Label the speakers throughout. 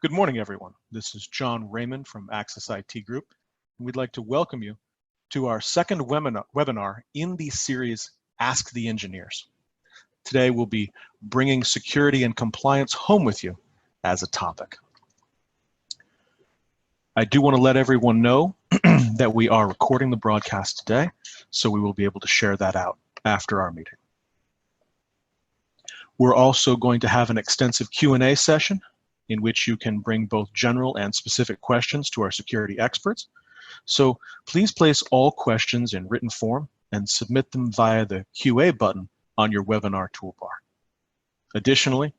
Speaker 1: Good morning, everyone. This is John Raymond from AccessIT Group, and we'd like to welcome you to our second webinar in the series, Ask the Engineers. Today, we'll be bringing security and compliance home with you as a topic. I do want to let everyone know that we are recording the broadcast today, so we will be able to share that out after our meeting. We're also going to have an extensive Q&A session in which you can bring both general and specific questions to our security experts. So please place all questions in written form and submit them via the QA button on your webinar toolbar. Additionally,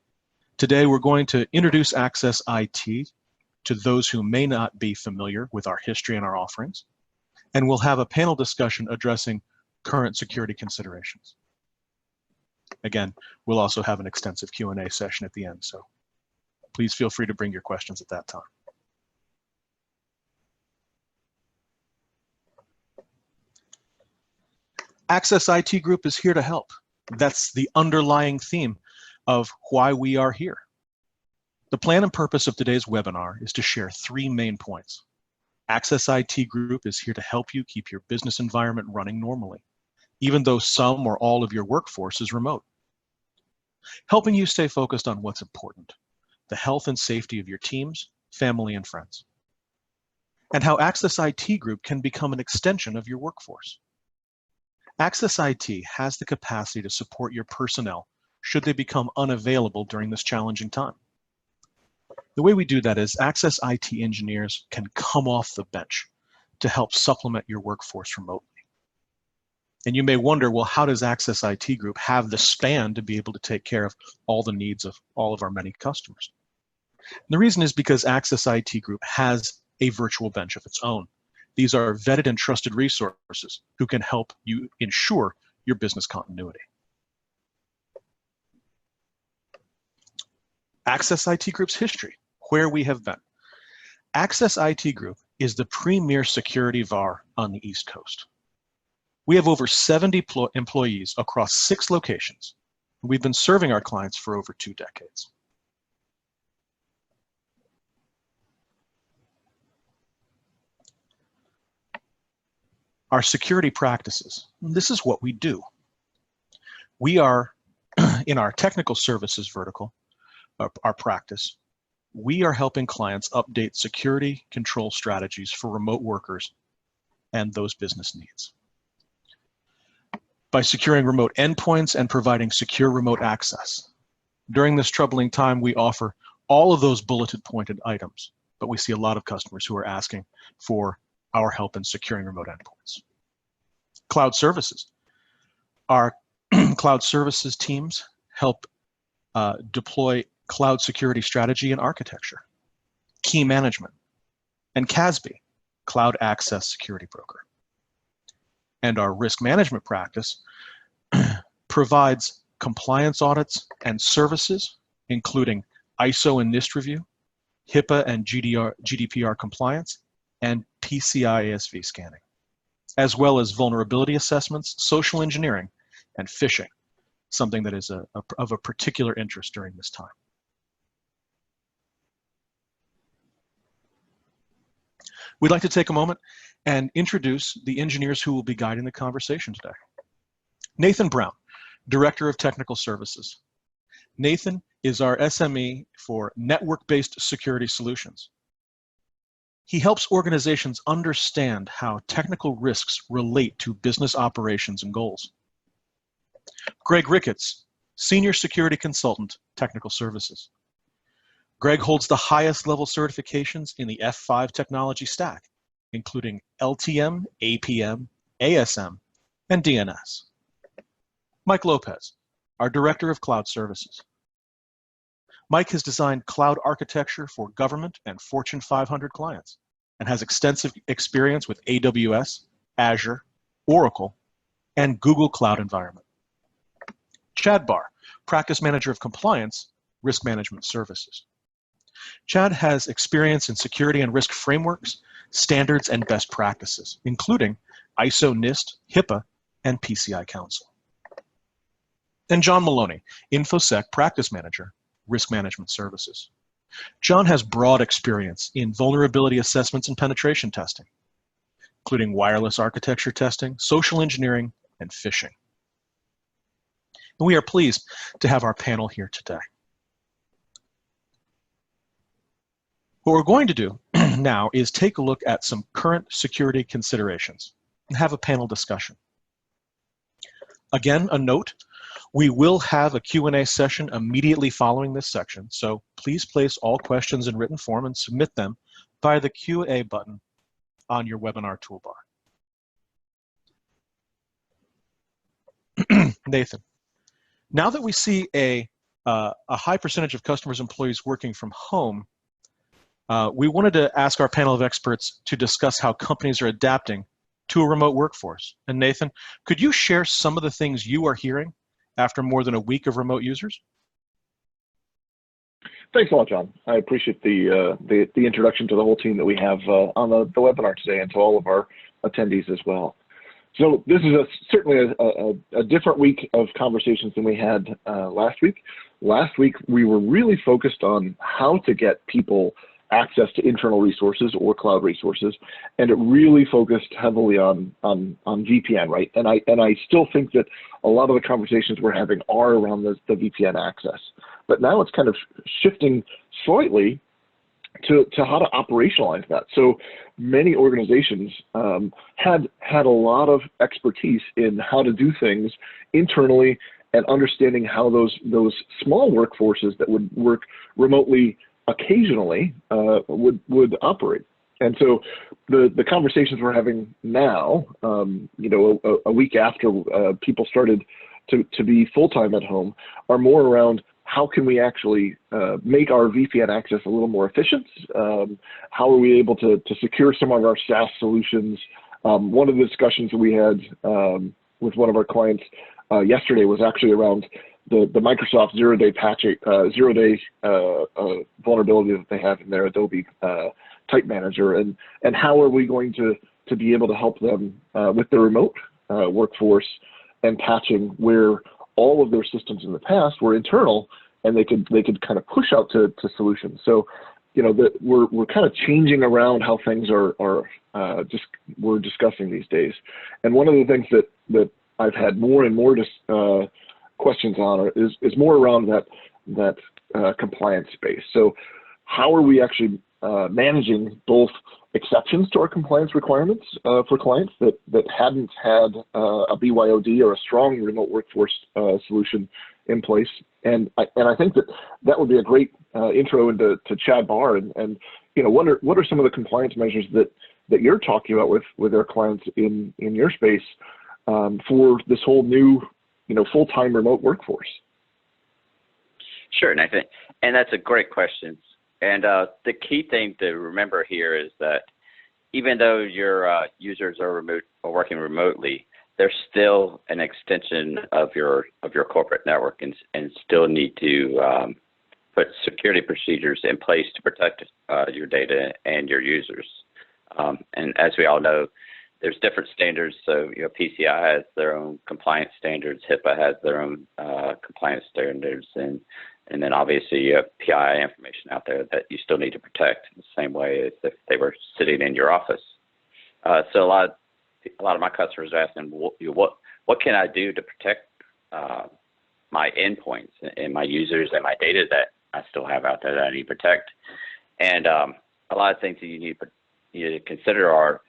Speaker 1: today we're going to introduce AccessIT to those who may not be familiar with our history and our offerings, and we'll have a panel discussion addressing current security considerations. Again, we'll also have an extensive Q&A session at the end, so please feel free to bring your questions at that time. AccessIT Group is here to help. That's the underlying theme of why we are here. The plan and purpose of today's webinar is to share three main points. AccessIT Group is here to help you keep your business environment running normally, even though some or all of your workforce is remote. Helping you stay focused on what's important, the health and safety of your teams, family, and friends, and how AccessIT Group can become an extension of your workforce. AccessIT has the capacity to support your personnel should they become unavailable during this challenging time. The way we do that is AccessIT engineers can come off the bench to help supplement your workforce remotely. And you may wonder, well, how does AccessIT Group have the span to be able to take care of all the needs of all of our many customers? And the reason is because AccessIT Group has a virtual bench of its own. These are vetted and trusted resources who can help you ensure your business continuity. AccessIT Group's history, where we have been. AccessIT Group is the premier security VAR on the East Coast. We have over 70 employees across 6 locations. We've been serving our clients for over 2 decades. Our security practices, this is what we do. We are, in our technical services vertical, our practice, we are helping clients update security control strategies for remote workers and those business needs. By securing remote endpoints and providing secure remote access. During this troubling time, we offer all of those bulleted pointed items, but we see a lot of customers who are asking for our help in securing remote endpoints. Cloud services. Our cloud services teams help deploy cloud security strategy and architecture, key management, and CASB, Cloud Access Security Broker. And our risk management practice provides compliance audits and services, including ISO and NIST review, HIPAA and GDPR compliance, and PCI ASV scanning, as well as vulnerability assessments, social engineering, and phishing, something that is of a particular interest during this time. We'd like to take a moment and introduce the engineers who will be guiding the conversation today. Nathan Brown, Director of Technical Services. Nathan is our SME for network-based security solutions. He helps organizations understand how technical risks relate to business operations and goals. Greg Ricketts, Senior Security Consultant, Technical Services. Greg holds the highest level certifications in the F5 technology stack, including LTM, APM, ASM, and DNS. Mike Lopez, our Director of Cloud Services. Mike has designed cloud architecture for government and Fortune 500 clients and has extensive experience with AWS, Azure, Oracle, and Google Cloud environment. Chad Barr, Practice Manager of Compliance, Risk Management Services. Chad has experience in security and risk frameworks, standards, and best practices, including ISO, NIST, HIPAA, and PCI Council. And John Maloney, InfoSec Practice Manager, Risk Management Services. John has broad experience in vulnerability assessments and penetration testing, including wireless architecture testing, social engineering, and phishing. And we are pleased to have our panel here today. What we're going to do now is take a look at some current security considerations and have a panel discussion. Again, a note, we will have a Q&A session immediately following this section, so please place all questions in written form and submit them via the Q&A button on your webinar toolbar. Nathan, now that we see a high percentage of customers' employees working from home, we wanted to ask our panel of experts to discuss how companies are adapting to a remote workforce. And Nathan, could you share some of the things you are hearing after more than a week of remote users?
Speaker 2: Thanks a lot, John. I appreciate the introduction to the whole team that we have on the webinar today, and to all of our attendees as well. So this is certainly a different week of conversations than we had last week. Last week, we were really focused on how to get people access to internal resources or cloud resources, and it really focused heavily on VPN, right? And I still think that a lot of the conversations we're having are around the VPN access. But now it's kind of shifting slightly to how to operationalize that. So many organizations had a lot of expertise in how to do things internally and understanding how those small workforces that would work remotely occasionally would operate. And so the conversations we're having now, you know, a week after people started to be full-time at home, are more around how can we actually make our VPN access a little more efficient? How are we able to secure some of our SaaS solutions? One of the discussions that we had with one of our clients yesterday was actually around the Microsoft zero-day patching, zero-day vulnerability that they have in their Adobe Type Manager, and how are we going to be able to help them with the remote workforce and patching, where all of their systems in the past were internal, and they could kind of push out to solutions. So, you know, we're kind of changing around how things we're discussing these days. And one of the things that I've had more and more questions on is more around that compliance space. So how are we actually managing both exceptions to our compliance requirements for clients that hadn't had a BYOD or a strong remote workforce solution in place? And I think that would be a great intro into Chad Barr, and you know, what are some of the compliance measures that you're talking about with our clients in your space for this whole new, you know, full-time remote workforce?
Speaker 3: Sure, Nathan, and that's a great question. And the key thing to remember here is that even though your users are working remotely, they're still an extension of your corporate network, and still need to put security procedures in place to protect your data and your users. And as we all know, there's different standards. So, you know, PCI has their own compliance standards, HIPAA has their own compliance standards, and then obviously you have PII information out there that you still need to protect in the same way as if they were sitting in your office. So a lot of my customers are asking, what can I do to protect my endpoints and my users and my data that I still have out there that I need to protect? And a lot of things that you need to consider are,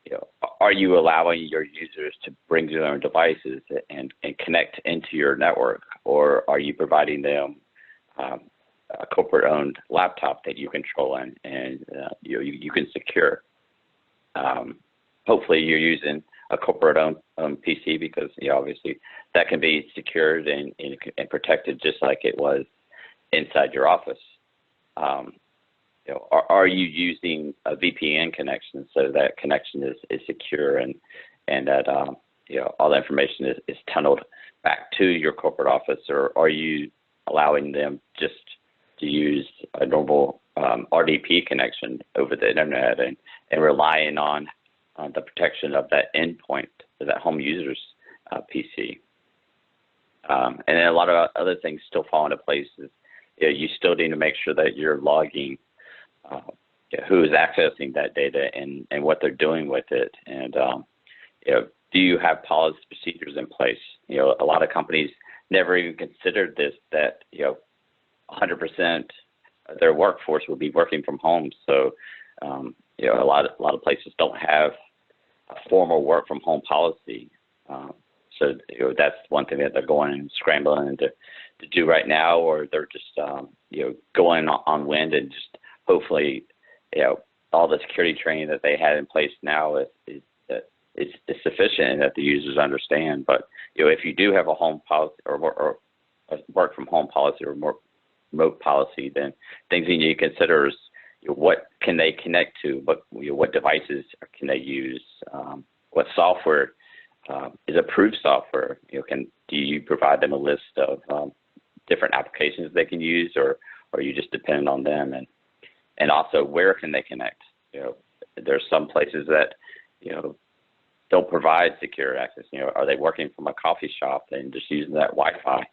Speaker 3: you know, are you allowing your users to bring their own devices and connect into your network, or are you providing them a corporate-owned laptop that you control and you can secure? Hopefully, you're using a corporate-owned PC, because, you know, obviously that can be secured and protected just like it was inside your office. You know, are you using a VPN connection so that connection is secure and that you know, all the information is tunneled back to your corporate office, or are you allowing them just to use a normal RDP connection over the internet and relying on the protection of that endpoint, that home user's PC? And then a lot of other things still fall into place. you still need to make sure that you're logging who is accessing that data and what they're doing with it. And, do you have policy procedures in place? A lot of companies never even considered this, that, 100% of their workforce will be working from home. So, a lot of places don't have a formal work from home policy. So that's one thing that they're going and scrambling to do right now, or they're just going on wind, and just hopefully all the security training that they had in place now is sufficient and that the users understand. But if you do have a home policy or a work from home policy or more remote policy, then things you need to consider is what can they connect to, what devices can they use, what software is approved software. Do you provide them a list of different applications they can use, or are you just dependent on them? And also, where can they connect? There's some places that don't provide secure access. Are they working from a coffee shop and just using that Wi-Fi?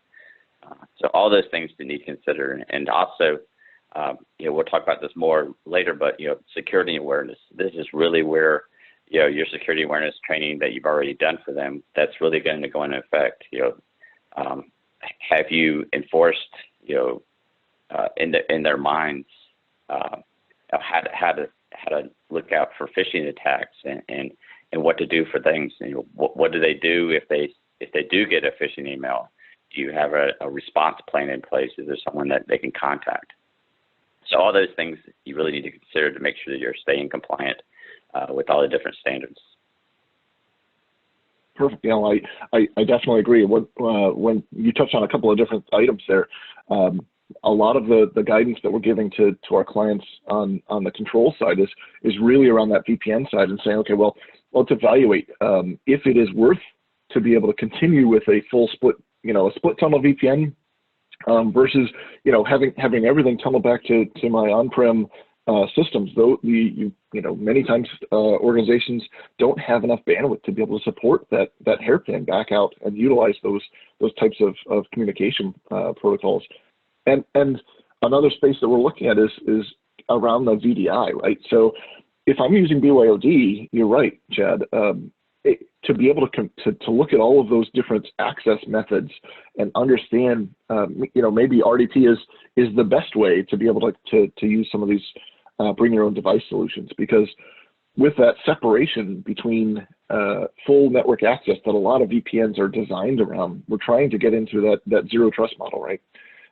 Speaker 3: So all those things to need to consider. And also, we'll talk about this more later, but security awareness. This is really where your security awareness training that you've already done for them, that's really going to go into effect. Have you enforced in their minds how to look out for phishing attacks and what to do for things? What do they do if they do get a phishing email? Do you have a response plan in place? Is there someone that they can contact? So all those things you really need to consider to make sure that you're staying compliant with all the different standards.
Speaker 2: Perfect. I definitely agree. When you touched on a couple of different items there, a lot of the guidance that we're giving to our clients on the control side is really around that VPN side, and saying, okay, well, let's evaluate if it is worth to be able to continue with a full split, a split tunnel VPN versus having everything tunnel back to my on-prem systems. Though many times organizations don't have enough bandwidth to be able to support that hairpin back out and utilize those types of communication protocols. And another space that we're looking at is around the VDI, right? So if I'm using BYOD, you're right, Chad. To be able to look at all of those different access methods and understand, maybe RDP is the best way to be able to use some of these bring your own device solutions, because with that separation between full network access that a lot of VPNs are designed around, we're trying to get into that zero trust model, right?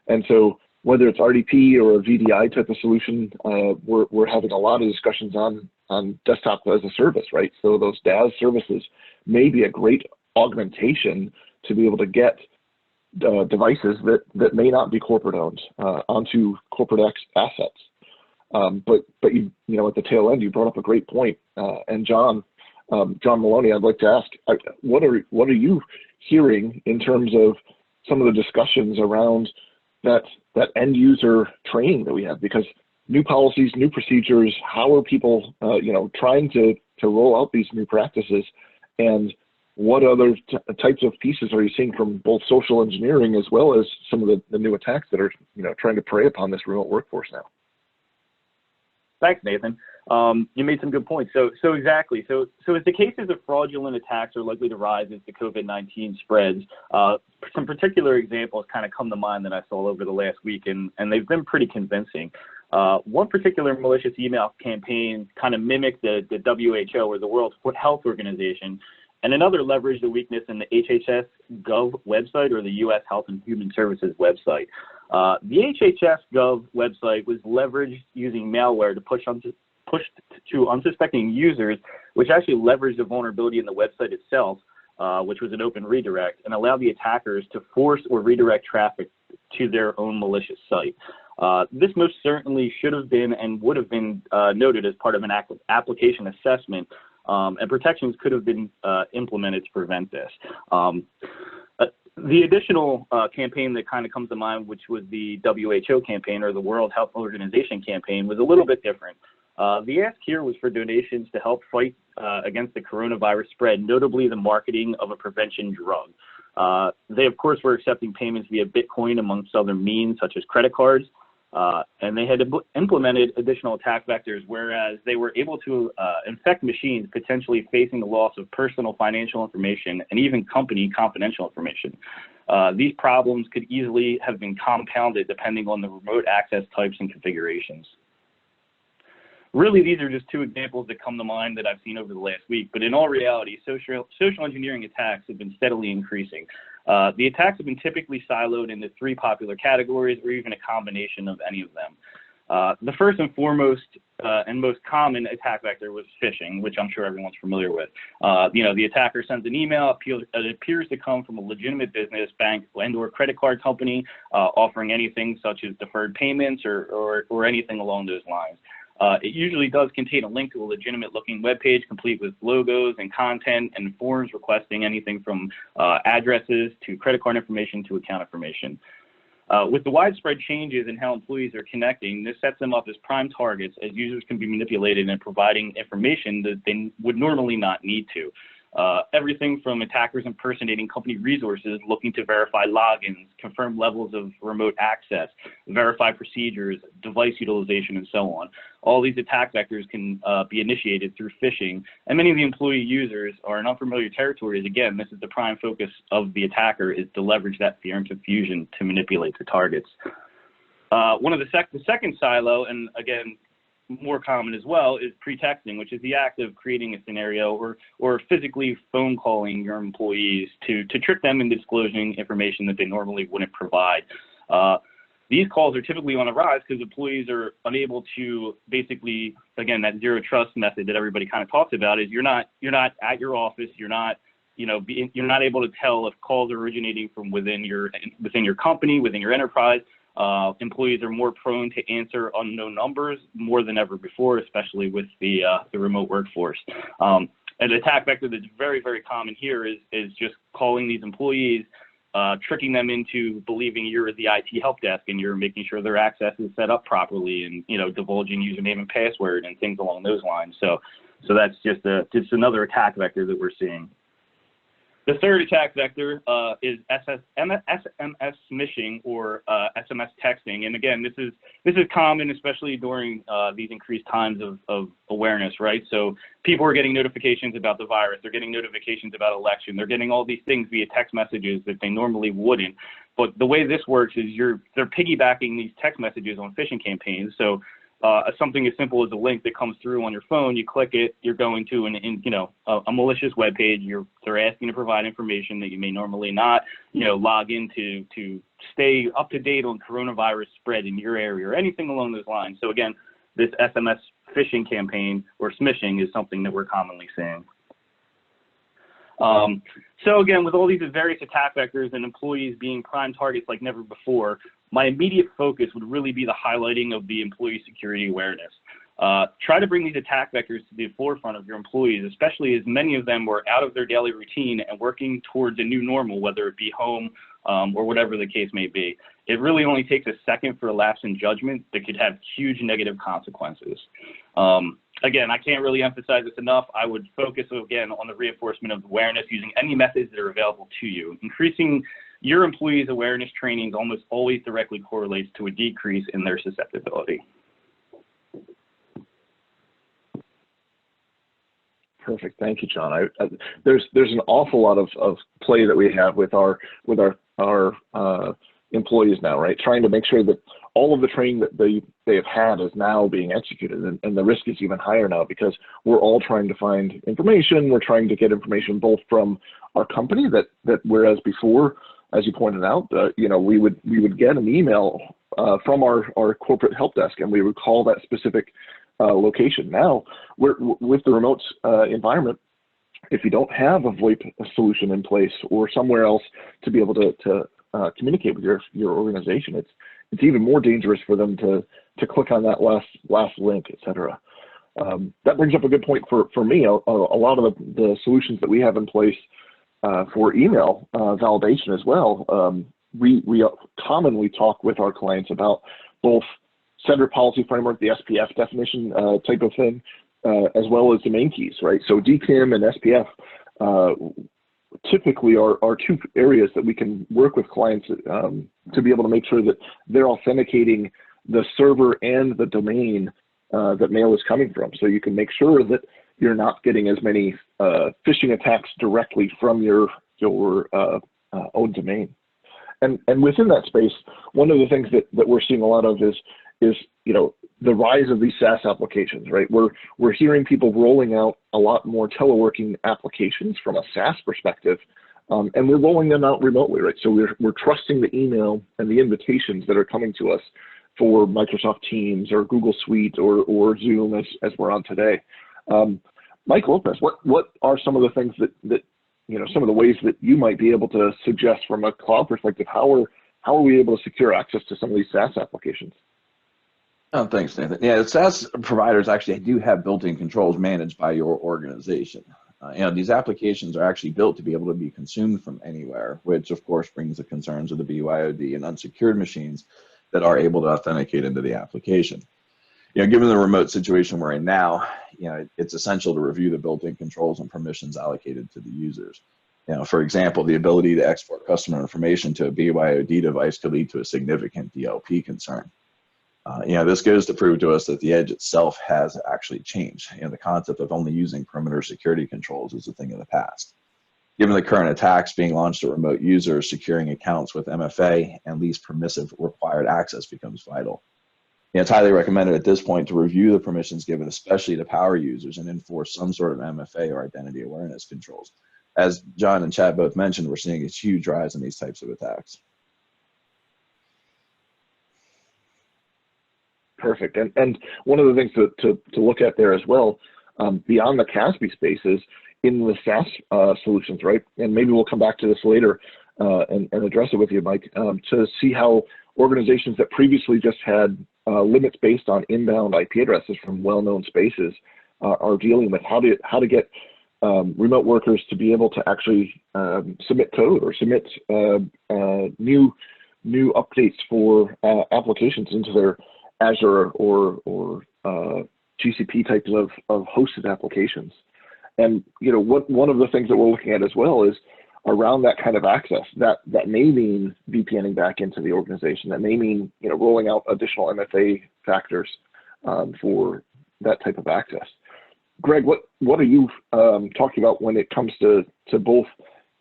Speaker 2: And so whether it's RDP or a VDI type of solution, we're having a lot of discussions on desktop as a service, right? So those DAS services may be a great augmentation to be able to get devices that may not be corporate owned onto corporate assets. But you at the tail end, you brought up a great point. And John Maloney, I'd like to ask, what are you hearing in terms of some of the discussions around that end user training that we have? Because new policies, new procedures, how are people, trying to roll out these new practices, and what other types of pieces are you seeing from both social engineering as well as some of the new attacks that are, trying to prey upon this remote workforce now?
Speaker 4: Thanks, Nathan. You made some good points. So exactly. So as the cases of fraudulent attacks are likely to rise as the COVID-19 spreads, some particular examples kind of come to mind that I saw over the last week, and they've been pretty convincing. One particular malicious email campaign kind of mimicked the WHO, or the World Health Organization, and another leveraged a weakness in the HHS Gov website, or the U.S. Health and Human Services website. The HHS Gov website was leveraged using malware to push to unsuspecting users, which actually leveraged a vulnerability in the website itself, which was an open redirect, and allowed the attackers to force or redirect traffic to their own malicious site. This most certainly should have been and would have been noted as part of an application assessment, and protections could have been implemented to prevent this. The additional campaign that kind of comes to mind, which was the WHO campaign, or the World Health Organization campaign, was a little bit different. The ask here was for donations to help fight against the coronavirus spread, notably the marketing of a prevention drug. They, of course, were accepting payments via Bitcoin amongst other means, such as credit cards. And they had implemented additional attack vectors, whereas they were able to infect machines, potentially facing the loss of personal financial information and even company confidential information. These problems could easily have been compounded depending on the remote access types and configurations. Really, these are just two examples that come to mind that I've seen over the last week, but in all reality, social engineering attacks have been steadily increasing. The attacks have been typically siloed into three popular categories, or even a combination of any of them. The first and foremost and most common attack vector was phishing, which I'm sure everyone's familiar with. The attacker sends an email, it appears to come from a legitimate business, bank, and/or credit card company, offering anything such as deferred payments or anything along those lines. It usually does contain a link to a legitimate looking web page complete with logos and content and forms requesting anything from addresses to credit card information to account information. With the widespread changes in how employees are connecting, this sets them up as prime targets, as users can be manipulated in providing information that they would normally not need to. Everything from attackers impersonating company resources looking to verify logins, confirm levels of remote access, verify procedures, device utilization, and so on. All these attack vectors can be initiated through phishing, and many of the employee users are in unfamiliar territories. Again, this is the prime focus of the attacker, is to leverage that fear and confusion to manipulate their targets. The second silo, and again, more common as well, is pretexting, which is the act of creating a scenario or physically phone calling your employees to trick them into disclosing information that they normally wouldn't provide. These calls are typically on the rise because employees are unable to basically, again, that zero trust method that everybody kind of talks about is you're not at your office, you're not able to tell if calls are originating from within your company, within your enterprise. Employees are more prone to answer unknown numbers more than ever before, especially with the remote workforce. An attack vector that's very, very common here is just calling these employees, tricking them into believing you're the IT help desk and you're making sure their access is set up properly, and divulging username and password and things along those lines. So that's just another attack vector that we're seeing. The third attack vector is SMS smishing, or SMS texting. And again, this is common, especially during these increased times of awareness, right? So people are getting notifications about the virus, they're getting notifications about election, they're getting all these things via text messages that they normally wouldn't. But the way this works is they're piggybacking these text messages on phishing campaigns. So something as simple as a link that comes through on your phone, you click it, you're going to a malicious web page. They're asking to provide information that you may normally not, log into to stay up to date on coronavirus spread in your area or anything along those lines. So again, this SMS phishing campaign or smishing is something that we're commonly seeing. So again, with all these various attack vectors and employees being prime targets like never before, my immediate focus would really be the highlighting of the employee security awareness. Try to bring these attack vectors to the forefront of your employees, especially as many of them were out of their daily routine and working towards a new normal, whether it be home or whatever the case may be. It really only takes a second for a lapse in judgment that could have huge negative consequences. Again, I can't really emphasize this enough. I would focus, again, on the reinforcement of awareness using any methods that are available to you. Increasing your employees' awareness training almost always directly correlates to a decrease in their susceptibility.
Speaker 2: Perfect. Thank you, John. There's an awful lot of play that we have with our employees now, right? Trying to make sure that all of the training that they have had is now being executed, and the risk is even higher now because we're all trying to find information. We're trying to get information both from our company that whereas before, as you pointed out, we would get an email from our corporate help desk, and we would call that specific location. Now, with the remote environment, if you don't have a VoIP solution in place or somewhere else to be able to communicate with your organization, it's even more dangerous for them to click on that last link, etc. That brings up a good point for me. A lot of the solutions that we have in place for email validation as well, we commonly talk with our clients about both sender policy framework, the SPF definition type of thing, as well as domain keys, right? So DKIM and SPF typically are two areas that we can work with clients to be able to make sure that they're authenticating the server and the domain that mail is coming from. So you can make sure that you're not getting as many phishing attacks directly from your own domain. And within that space, one of the things that we're seeing a lot of is the rise of these SaaS applications, right? We're hearing people rolling out a lot more teleworking applications from a SaaS perspective, and we're rolling them out remotely, right? So we're trusting the email and the invitations that are coming to us for Microsoft Teams or Google Suite or Zoom as we're on today. Mike Lopez, what are some of the things that some of the ways that you might be able to suggest from a cloud perspective? How are we able to secure access to some of these SaaS applications?
Speaker 5: Oh, thanks, Nathan. Yeah, SaaS providers actually do have built-in controls managed by your organization. These applications are actually built to be able to be consumed from anywhere, which of course brings the concerns of the BYOD and unsecured machines that are able to authenticate into the application. Given the remote situation we're in now, it's essential to review the built-in controls and permissions allocated to the users. For example, the ability to export customer information to a BYOD device could lead to a significant DLP concern. This goes to prove to us that the edge itself has actually changed. The concept of only using perimeter security controls is a thing of the past. Given the current attacks being launched at remote users, securing accounts with MFA and least permissive required access becomes vital. It's highly recommended at this point to review the permissions given, especially to power users, and enforce some sort of MFA or identity awareness controls. As John and Chad both mentioned, we're seeing a huge rise in these types of attacks.
Speaker 2: Perfect. And one of the things to look at there as well, beyond the CASB spaces, in the SaaS solutions, right? And maybe we'll come back to this later and address it with you, Mike, to see how organizations that previously just had limits based on inbound IP addresses from well-known spaces are dealing with how to get remote workers to be able to actually submit code or submit new updates for applications into their Azure or GCP types of hosted applications. And one of the things that we're looking at as well is around that kind of access. That may mean VPNing back into the organization. That may mean rolling out additional MFA factors for that type of access. Greg, what are you talking about when it comes to both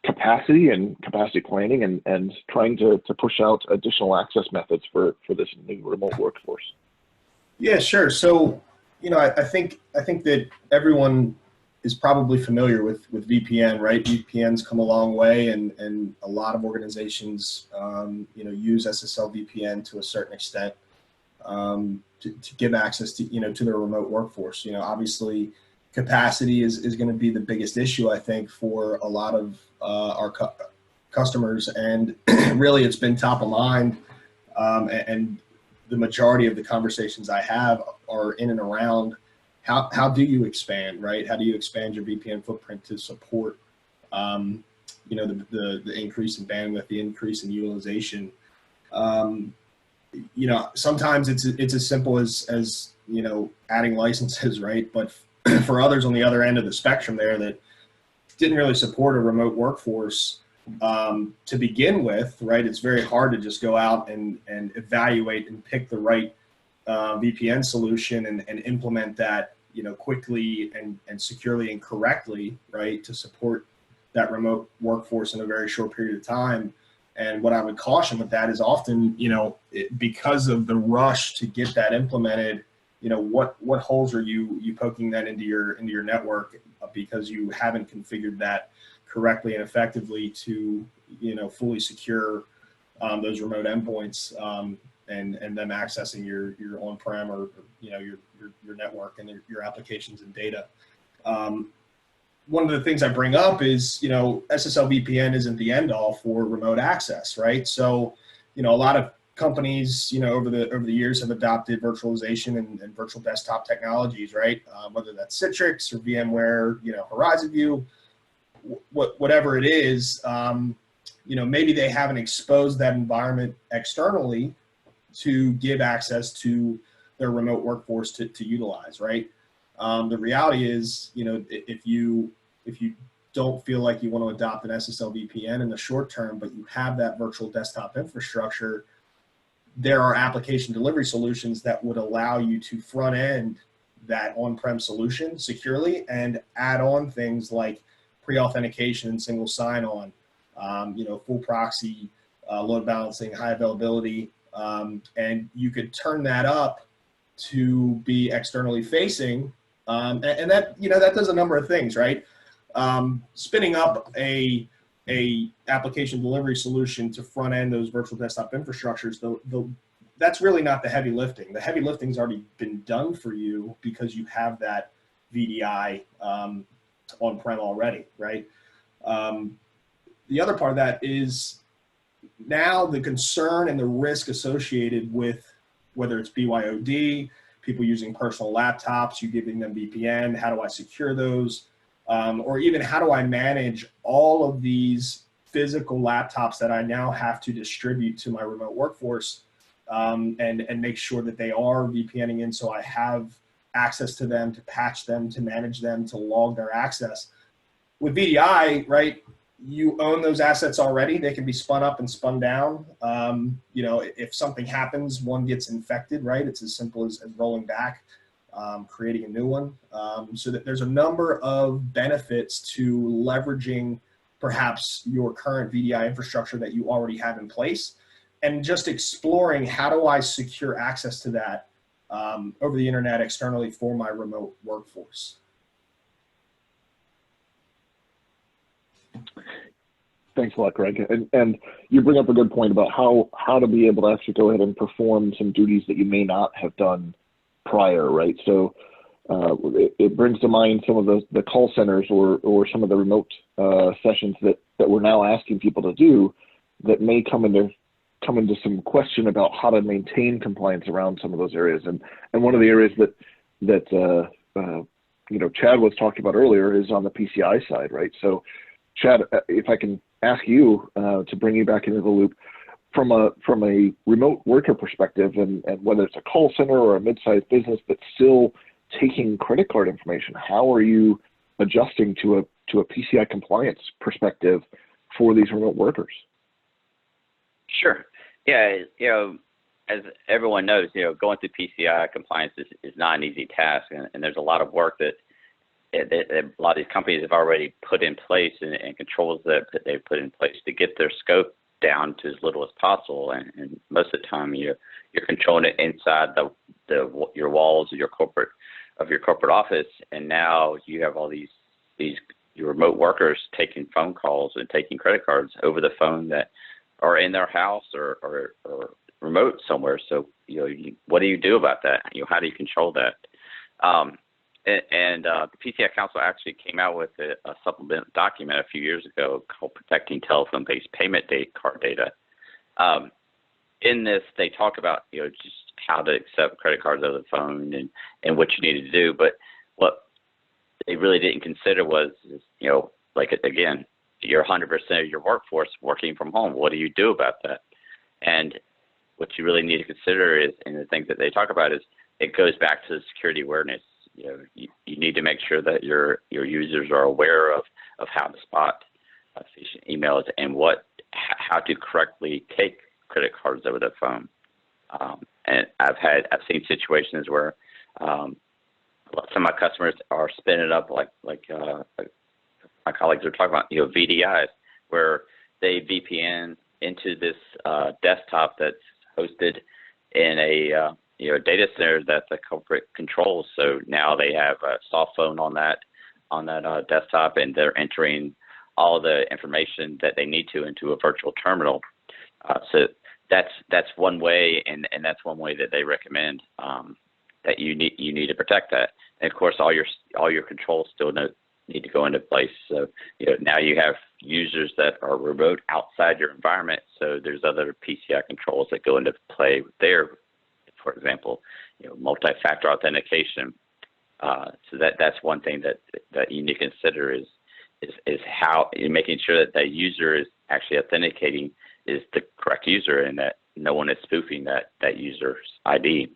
Speaker 2: capacity and capacity planning and trying to push out additional access methods for this new remote workforce?
Speaker 6: Yeah, sure. So, I think that everyone is probably familiar with VPN, right? VPNs come a long way, and a lot of organizations, use SSL VPN to a certain extent to give access to, to their remote workforce. Obviously, capacity is going to be the biggest issue, I think, for a lot of our customers, and really it's been top of mind, and the majority of the conversations I have are in and around how do you expand, right? How do you expand your VPN footprint to support the increase in bandwidth, the increase in utilization? Sometimes it's as simple as adding licenses, right? But for others on the other end of the spectrum there that didn't really support a remote workforce to begin with, right? It's very hard to just go out and evaluate and pick the right VPN solution and implement that, quickly and securely and correctly, right? To support that remote workforce in a very short period of time. And what I would caution with that is often, because of the rush to get that implemented, what holes are you poking that into your network because you haven't configured that correctly and effectively to fully secure those remote endpoints and them accessing your on-prem or your network and your applications and data. One of the things I bring up is SSL VPN isn't the end all for remote access, right? So a lot of companies over the years have adopted virtualization and virtual desktop technologies, right? Whether that's Citrix or VMware, Horizon View, whatever it is, maybe they haven't exposed that environment externally to give access to their remote workforce to utilize, right? The reality is, if you don't feel like you want to adopt an SSL VPN in the short term, but you have that virtual desktop infrastructure, there are application delivery solutions that would allow you to front end that on-prem solution securely and add on things like pre-authentication and single sign-on, full proxy, load balancing, high availability, and you could turn that up to be externally facing, and that that does a number of things, right? Spinning up a application delivery solution to front end those virtual desktop infrastructures, that's really not the heavy lifting. The heavy lifting's already been done for you because you have that VDI on-prem already, right? The other part of that is now the concern and the risk associated with whether it's BYOD, people using personal laptops, you giving them VPN, how do I secure those? Or even how do I manage all of these physical laptops that I now have to distribute to my remote workforce, and make sure that they are VPNing in so I have access to them, to patch them, to manage them, to log their access. With VDI, right, you own those assets already. They can be spun up and spun down. If something happens, one gets infected, right? It's as simple as rolling back, creating a new one. So that there's a number of benefits to leveraging perhaps your current VDI infrastructure that you already have in place, and just exploring how do I secure access to that over the internet externally for my remote workforce.
Speaker 2: Thanks a lot, Greg. And you bring up a good point about how to be able to actually go ahead and perform some duties that you may not have done prior, right? So it brings to mind some of the call centers or some of the remote sessions that we're now asking people to do that may come into some question about how to maintain compliance around some of those areas. And one of the areas that Chad was talking about earlier is on the PCI side, right? So Chad, if I can ask you to bring you back into the loop from a remote worker perspective, and whether it's a call center or a mid-sized business that's still taking credit card information, how are you adjusting to a PCI compliance perspective for these remote workers?
Speaker 3: Sure. Yeah, as everyone knows, going through PCI compliance is not an easy task, and there's a lot of work that a lot of these companies have already put in place and controls that they've put in place to get their scope down to as little as possible. And most of the time, you're controlling it inside your walls of your corporate office, and now you have all these your remote workers taking phone calls and taking credit cards over the phone that are in their house or remote somewhere. So what do you do about that? How do you control that? The PCI Council actually came out with a supplement document a few years ago called Protecting Telephone-Based Payment Card Data. In this, they talk about just how to accept credit cards over the phone and what you need to do. But what they really didn't consider was, again, you're 100% of your workforce working from home. What do you do about that? And what you really need to consider is, and the things that they talk about is, it goes back to security awareness. You need to make sure that your users are aware of how to spot phishing emails and how to correctly take credit cards over the phone. And I've seen situations where some of my customers are spinning up like my colleagues are talking about, VDIs, where they VPN into this desktop that's hosted in a data center that the corporate controls. So now they have a soft phone on that desktop, and they're entering all the information that they need to into a virtual terminal. So that's one way, and that's one way that they recommend that you need to protect that. And of course, all your controls still need to go into place. So now you have users that are remote outside your environment. So there's other PCI controls that go into play there. For example, multi-factor authentication. So that's one thing that you need to consider is how you're making sure that the user is actually authenticating is the correct user, and that no one is spoofing that user's ID.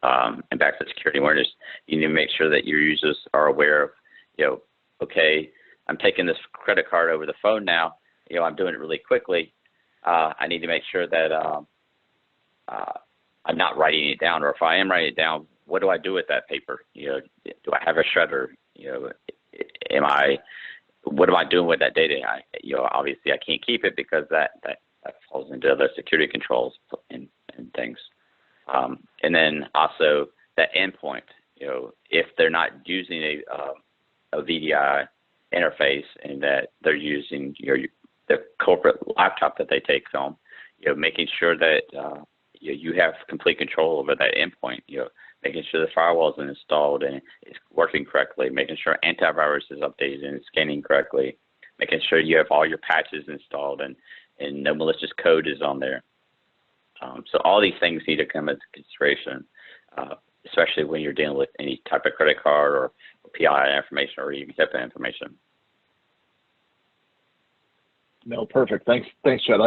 Speaker 3: And back to security awareness, you need to make sure that your users are aware of, okay, I'm taking this credit card over the phone now. You know, I'm doing it really quickly. I need to make sure that I'm not writing it down, or if I am writing it down, what do I do with that paper? You know, do I have a shredder? You know, what am I doing with that data? You know, obviously I can't keep it because that falls into other security controls and things. And then also that endpoint, you know, if they're not using a VDI interface and that they're using the corporate laptop that they take home, you know, making sure that you have complete control over that endpoint, you know, making sure the firewall is installed and it's working correctly, making sure antivirus is updated and scanning correctly, making sure you have all your patches installed and no malicious code is on there. So all these things need to come into consideration, especially when you're dealing with any type of credit card or PII information or even HIPAA information.
Speaker 2: No, perfect. Thanks, Chad.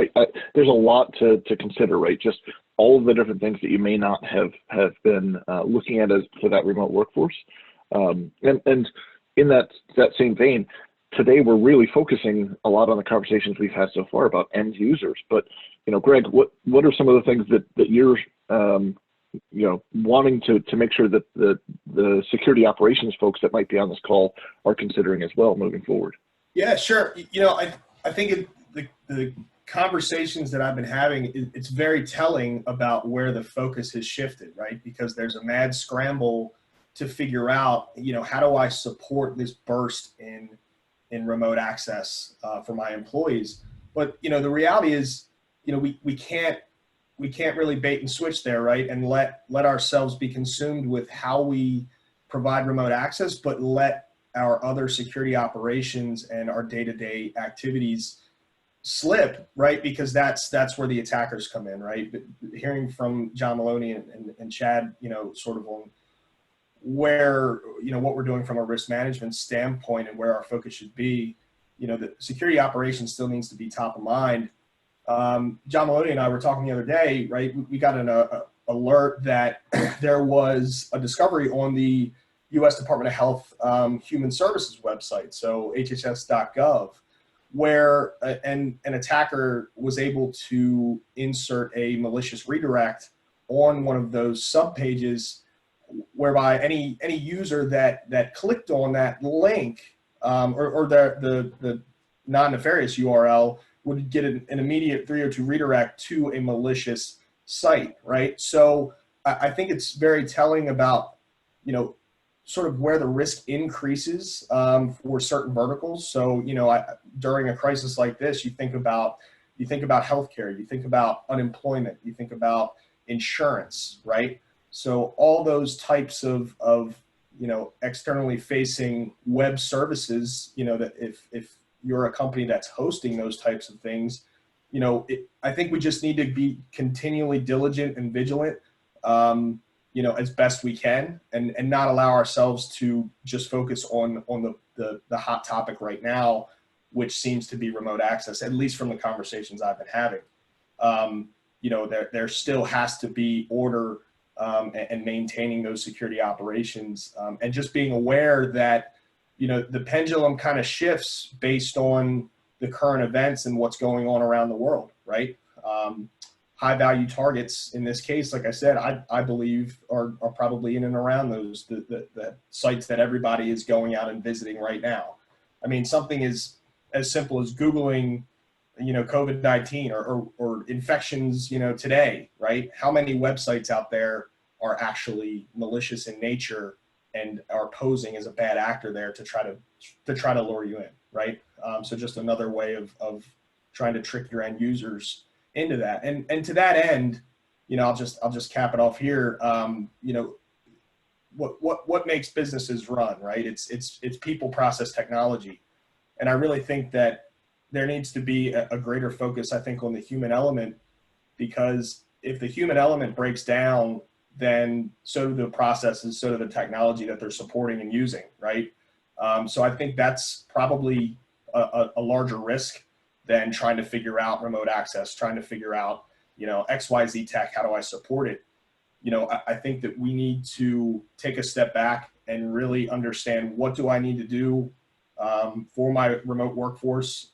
Speaker 2: There's a lot to consider, right? Just all of the different things that you may not have been looking at as for that remote workforce. And in that same vein, today we're really focusing a lot on the conversations we've had so far about end users. But you know, Greg, what are some of the things that you're you know, wanting to make sure that the security operations folks that might be on this call are considering as well moving forward?
Speaker 6: Yeah, sure. You know, I think the conversations that I've been having, it's very telling about where the focus has shifted, right? Because there's a mad scramble to figure out, you know, how do I support this burst in remote access for my employees? But, you know, the reality is, you know, we can't really bait and switch there, right? And let ourselves be consumed with how we provide remote access, but let our other security operations and our day-to-day activities slip, right? Because that's where the attackers come in, right? But hearing from John Maloney and Chad, you know, sort of on where, you know, what we're doing from a risk management standpoint and where our focus should be, you know, the security operations still needs to be top of mind. John Maloney and I were talking the other day, right? We got an alert that there was a discovery on the U.S. Department of Health Human Services website, so hhs.gov, where an attacker was able to insert a malicious redirect on one of those subpages, whereby any user that clicked on that link or the non-nefarious URL would get an immediate 302 redirect to a malicious site, right? So I think it's very telling about, you know, sort of where the risk increases for certain verticals. So, you know, during a crisis like this, you think about healthcare, you think about unemployment, you think about insurance, right? So all those types of you know, externally facing web services, you know, that if you're a company that's hosting those types of things, you know, I think we just need to be continually diligent and vigilant, you know, as best we can, and not allow ourselves to just focus on the hot topic right now, which seems to be remote access, at least from the conversations I've been having. You know, there still has to be order and maintaining those security operations, and just being aware that, you know, the pendulum kind of shifts based on the current events and what's going on around the world, right? High value targets in this case, like I said, I believe are probably in and around those, the sites that everybody is going out and visiting right now. I mean, something as simple as Googling, you know, COVID-19 or infections, you know, today, right? How many websites out there are actually malicious in nature and are posing as a bad actor there to try to lure you in, right? So just another way of trying to trick your end users into that. And to that end, you know, I'll just cap it off here. You know, what makes businesses run, right? It's people, process, technology. And I really think that there needs to be a greater focus, I think, on the human element, because if the human element breaks down, then so do the processes, so do the technology that they're supporting and using, right? So I think that's probably a larger risk than trying to figure out remote access, trying to figure out, you know, XYZ tech, how do I support it? You know, I think that we need to take a step back and really understand, what do I need to do for my remote workforce,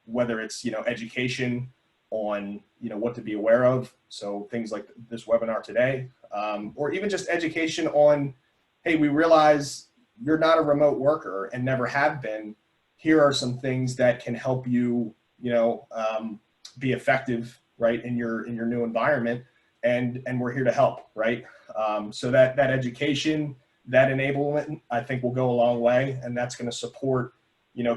Speaker 6: whether it's, education on, what to be aware of. So things like this webinar today, or even just education on, hey, we realize you're not a remote worker and never have been. Here are some things that can help you, be effective, right, in your new environment, and we're here to help, right? So that education, that enablement, I think will go a long way, and that's going to support,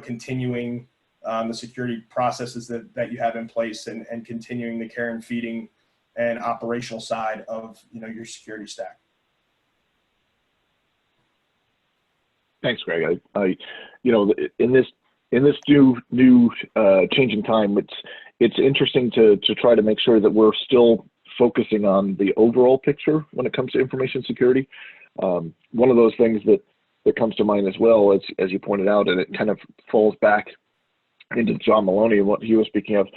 Speaker 6: continuing the security processes that you have in place, and continuing the care and feeding and operational side of, your security stack.
Speaker 2: Thanks, Greg. I in this new changing time, it's interesting to try to make sure that we're still focusing on the overall picture when it comes to information security. One of those things that comes to mind as well, as you pointed out, and it kind of falls back into John Maloney and what he was speaking of.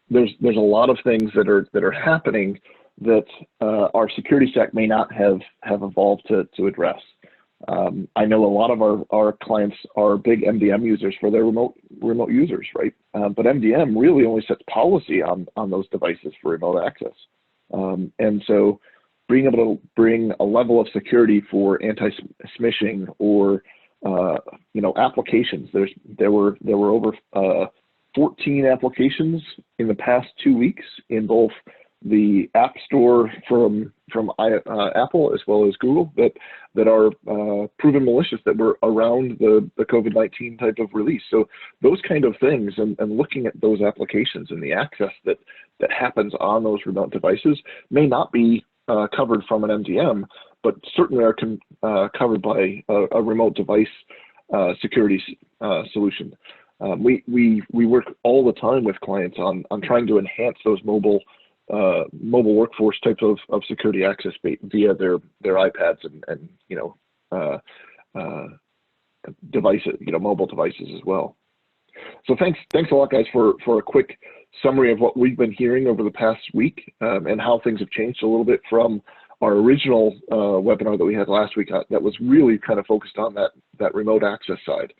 Speaker 2: There's a lot of things that are happening that our security stack may not have evolved to address. I know a lot of our clients are big MDM users for their remote users, right? But MDM really only sets policy on those devices for remote access. And so being able to bring a level of security for anti-smishing or applications. There were over 14 applications in the past 2 weeks in both the App Store from Apple as well as Google that are proven malicious, that were around the COVID-19 type of release. So those kind of things, and looking at those applications and the access that happens on those remote devices may not be covered from an MDM, but certainly are covered by a remote device security solution. We work all the time with clients on trying to enhance those mobile workforce types of security access via their iPads and devices, mobile devices as well. So thanks a lot, guys, for a quick summary of what we've been hearing over the past week, and how things have changed a little bit from our original webinar that we had last week that was really kind of focused on that remote access side.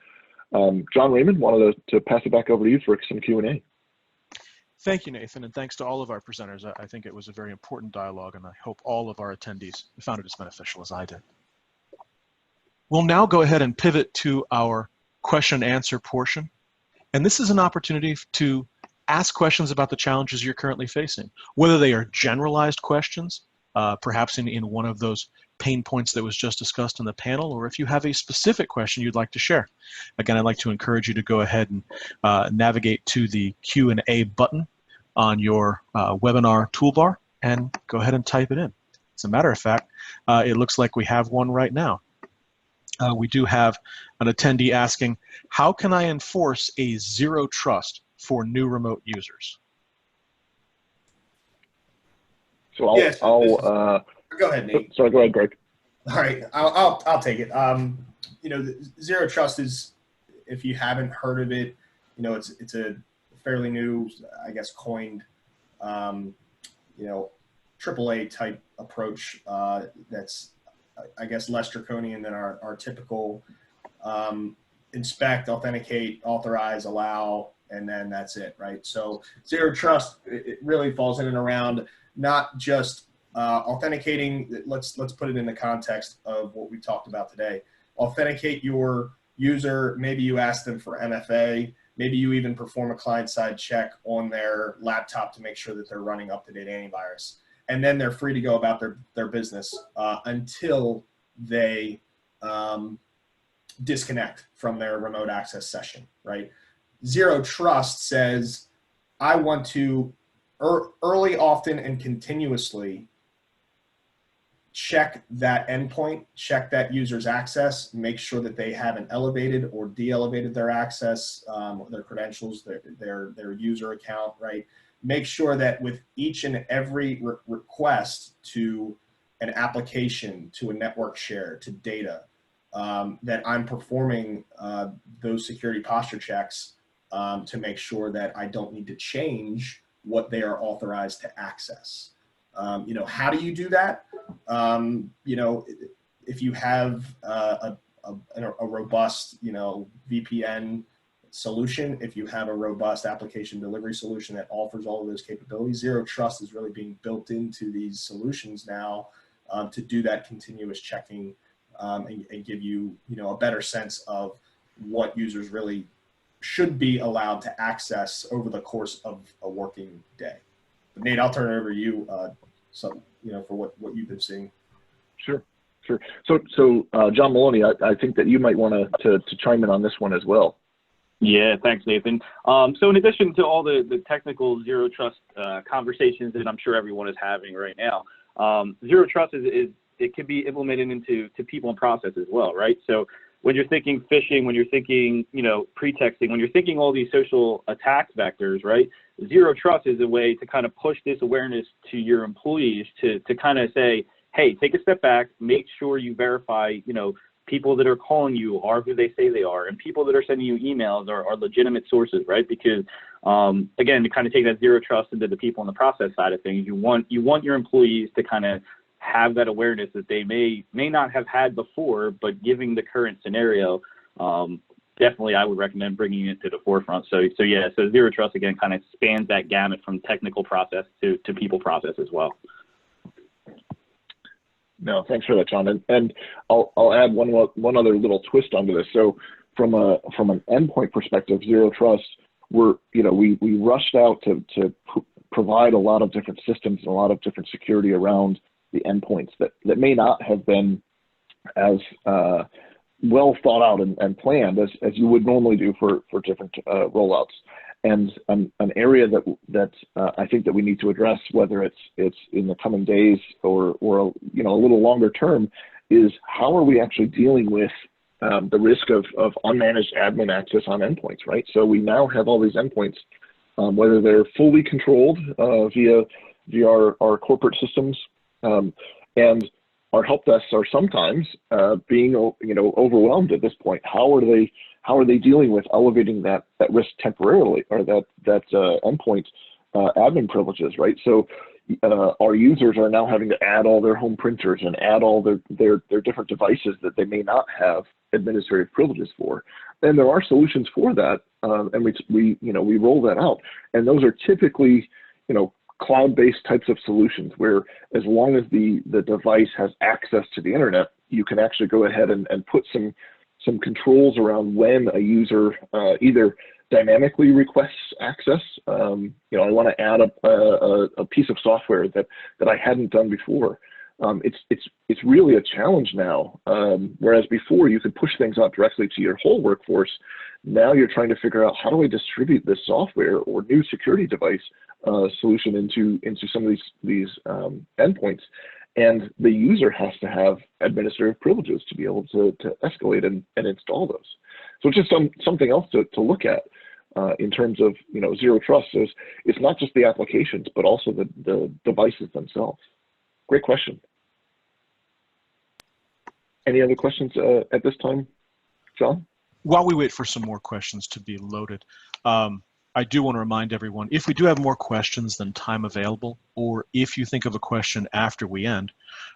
Speaker 2: John Raymond, wanted to pass it back over to you for some Q&A.
Speaker 1: Thank you, Nathan, and thanks to all of our presenters. I think it was a very important dialogue, and I hope all of our attendees found it as beneficial as I did. We'll now go ahead and pivot to our question and answer portion. And this is an opportunity to ask questions about the challenges you're currently facing, whether they are generalized questions, perhaps in one of those pain points that was just discussed in the panel, or if you have a specific question you'd like to share. Again, I'd like to encourage you to go ahead and navigate to the Q&A button on your webinar toolbar and go ahead and type it in. As a matter of fact, it looks like we have one right now. We do have an attendee asking, how can I enforce a zero trust for new remote users?
Speaker 2: So I'll
Speaker 6: go ahead, Nate.
Speaker 2: Sorry, go ahead, Greg.
Speaker 6: All right, I'll take it. Zero trust is, if you haven't heard of it, it's a fairly new, I guess, coined, AAA type approach that's, I guess, less draconian than our typical inspect, authenticate, authorize, allow, and then that's it, right? So zero trust, it really falls in and around not just authenticating. Let's put it in the context of what we talked about today. Authenticate your user. Maybe you ask them for MFA. Maybe you even perform a client-side check on their laptop to make sure that they're running up-to-date antivirus. And then they're free to go about their business until they disconnect from their remote access session, right? Zero trust says, I want to early, often, and continuously check that endpoint, check that user's access, make sure that they haven't elevated or de-elevated their access, their credentials, their user account, right? Make sure that with each and every request to an application, to a network share, to data, that I'm performing those security posture checks to make sure that I don't need to change what they are authorized to access. How do you do that? If you have a a robust, VPN solution, if you have a robust application delivery solution that offers all of those capabilities, Zero Trust is really being built into these solutions now to do that continuous checking and give you, a better sense of what users really should be allowed to access over the course of a working day. But Nate, I'll turn it over to you, for what you've been seeing.
Speaker 2: Sure. So John Maloney, I think that you might want to chime in on this one as well.
Speaker 4: Yeah, thanks, Nathan. So in addition to all the technical Zero Trust conversations that I'm sure everyone is having right now, Zero Trust it can be implemented into people and process as well, right? So when you're thinking phishing, when you're thinking, pretexting, when you're thinking all these social attack vectors, right? Zero Trust is a way to kind of push this awareness to your employees to kind of say, hey, take a step back, make sure you verify, people that are calling you are who they say they are, and people that are sending you emails are legitimate sources, right? Because again, to kind of take that Zero Trust into the people and the process side of things, you want your employees to kind of have that awareness that they may not have had before, but given the current scenario, definitely I would recommend bringing it to the forefront. So Zero Trust again kind of spans that gamut from technical process to people process as well.
Speaker 2: No, thanks for that, John. And I'll add one other little twist onto this. So from an endpoint perspective, Zero Trust, we rushed out to provide a lot of different systems and a lot of different security around the endpoints that may not have been as well thought out and planned as you would normally do for different rollouts. And an area that I think that we need to address, whether it's in the coming days or a little longer term, is how are we actually dealing with the risk of unmanaged admin access on endpoints, right? So we now have all these endpoints, whether they're fully controlled via our corporate systems, and our help desks are sometimes being overwhelmed at this point. How are they dealing with elevating that risk temporarily, or that endpoint admin privileges, right? So our users are now having to add all their home printers and add all their different devices that they may not have administrative privileges for. And there are solutions for that, and we roll that out. And those are typically cloud-based types of solutions where, as long as the device has access to the internet, you can actually go ahead and put some controls around when a user either dynamically requests access. I want to add a piece of software that I hadn't done before. It's really a challenge now. Whereas before you could push things out directly to your whole workforce, now you're trying to figure out, how do I distribute this software or new security device solution into some of these endpoints, and the user has to have administrative privileges to be able to escalate and install those. So it's just something else to look at in terms of Zero Trust. So it's not just the applications, but also the devices themselves. Great question. Any other questions at this time, John?
Speaker 1: While we wait for some more questions to be loaded, I do want to remind everyone, if we do have more questions than time available, or if you think of a question after we end,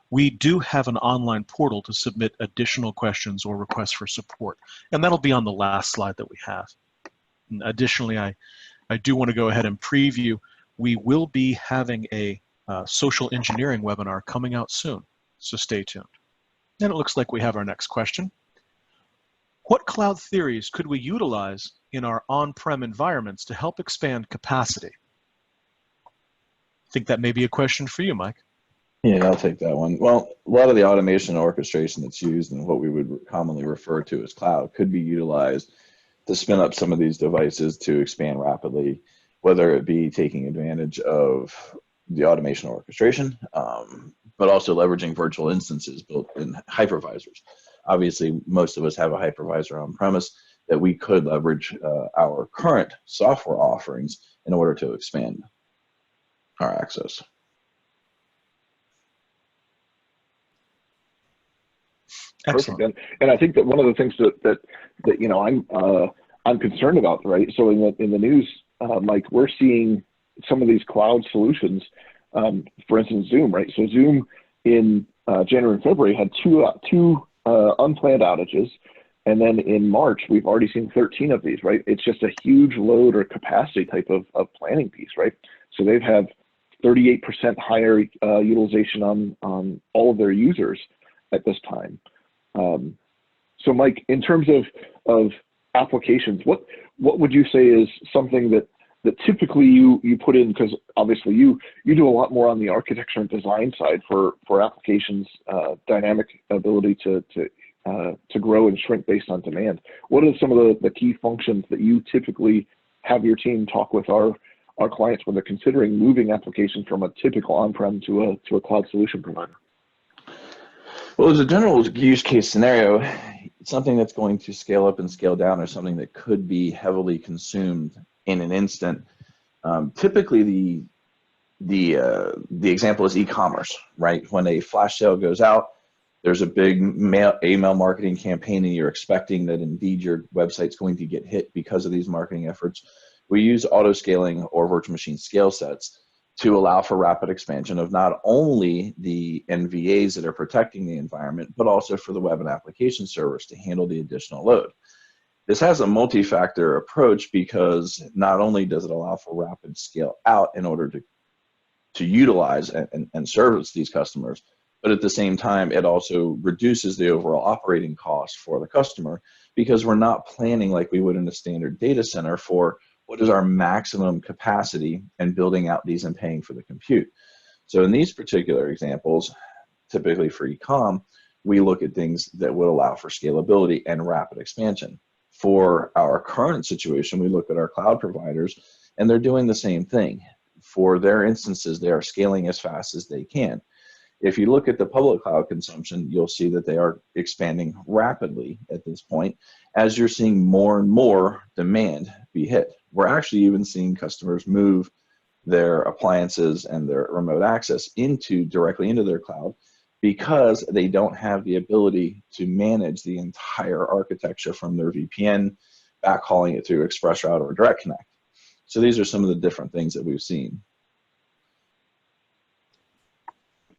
Speaker 1: we do have an online portal to submit additional questions or requests for support. And that'll be on the last slide that we have. And additionally, I do want to go ahead and preview, we will be having a social engineering webinar coming out soon, so stay tuned. And it looks like we have our next question. What cloud theories could we utilize in our on-prem environments to help expand capacity? I think that may be a question for you, Mike.
Speaker 5: Yeah, I'll take that one. Well, a lot of the automation and orchestration that's used in what we would commonly refer to as cloud could be utilized to spin up some of these devices to expand rapidly, whether it be taking advantage of the automation orchestration, but also leveraging virtual instances built in hypervisors. Obviously, most of us have a hypervisor on premise that we could leverage our current software offerings in order to expand our access.
Speaker 1: Excellent.
Speaker 2: Perfect. And I think that one of the things that I'm concerned about, right? So in the news, Mike, we're seeing some of these cloud solutions. For instance, Zoom, right? So Zoom in January and February had two unplanned outages. And then in March, we've already seen 13 of these, right? It's just a huge load or capacity type of planning piece, right? So they've had 38% higher utilization on all of their users at this time. So Mike, in terms of applications, what would you say is something that typically you put in, because obviously you do a lot more on the architecture and design side for applications, dynamic ability to grow and shrink based on demand. What are some of the key functions that you typically have your team talk with our clients when they're considering moving applications from a typical on-prem to a cloud solution provider?
Speaker 5: Well, as a general use case scenario, something that's going to scale up and scale down or something that could be heavily consumed in an instant. Typically, the example is e-commerce, right? When a flash sale goes out, there's a big email marketing campaign and you're expecting that indeed your website's going to get hit because of these marketing efforts. We use auto scaling or virtual machine scale sets to allow for rapid expansion of not only the NVAs that are protecting the environment, but also for the web and application servers to handle the additional load. This has a multi-factor approach because not only does it allow for rapid scale out in order to utilize and service these customers, but at the same time, it also reduces the overall operating cost for the customer because we're not planning like we would in a standard data center for what is our maximum capacity and building out these and paying for the compute. So in these particular examples, typically for e-com, we look at things that would allow for scalability and rapid expansion. For our current situation, we look at our cloud providers and they're doing the same thing. For their instances, they are scaling as fast as they can. If you look at the public cloud consumption, you'll see that they are expanding rapidly at this point as you're seeing more and more demand be hit. We're actually even seeing customers move their appliances and their remote access directly into their cloud because they don't have the ability to manage the entire architecture from their VPN, backhauling it through ExpressRoute or Direct Connect. So these are some of the different things that we've seen.